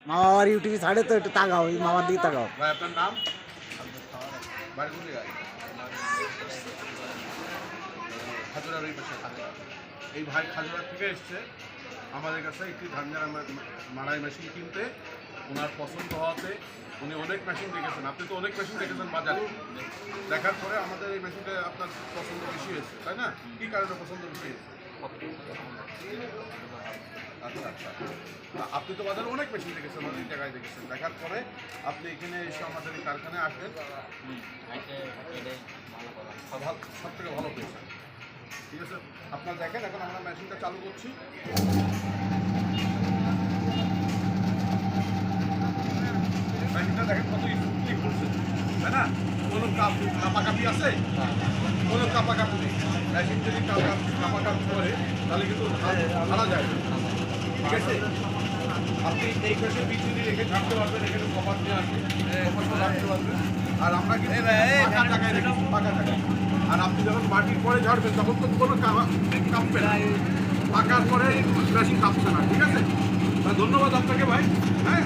মামা আমার ইউটিউবে ছাড়ে তো একটু তাকাও, এই মামার দিকে তাকাও। ভাই আপনার নাম? বাড়ি কোন জায়গায়? খাজুরার ওই পাশে খাজুরা। এই ভাই খাজুরা থেকে এসছে আমাদের কাছে একটি ধান মাড়াই মেশিন কিনতে। ওনার পছন্দ হওয়াতে উনি অনেক মেশিন দেখেছেন। আপনি তো অনেক মেশিন দেখেছেন বাজারে, দেখার পরে আমাদের এই মেশিনটা আপনার পছন্দ বেশি হয়েছে, তাই না? কী কারণে পছন্দ বেশি হয়েছে? আচ্ছা আচ্ছা, আপনি তো বাজারে অনেক মেশিন দেখেছেন, অনেক জায়গায় দেখেছেন, দেখার পরে আপনি এখানে এসে আমাদের এই কারখানায় আসবেন, সব থেকে ভালো পেয়েছেন। ঠিক আছে, আপনার দেখেন এখন আমরা মেশিনটা চালু করছি। মেশিনটা দেখেন কত স্মুথলি ঘুরছে, তাই না? কোনো কাপাকাপি আছে? কোনো কাপাকাপি নেই। মেশিন যদি কাপাকাপি করে তাহলে কিন্তু ভাড়া যায়, ঠিক আছে? আপনি এই পাশে বিচুরি রেখে থাকতে পারবেন, এখানে কপার দিয়ে আসবেন, কপারটা রাখতে পারবেন। আর আমরা কিন্তু ফাঁকা জায়গায় রেখেছি, ফাঁকা জায়গায়। আর আপনি যখন মাটির পরে ঝাড়বেন তখন তো কোনো কাঁপবে না, পাকার পরে মেশিন কাঁপছে না, ঠিক আছে? ধন্যবাদ আপনাকে ভাই, হ্যাঁ।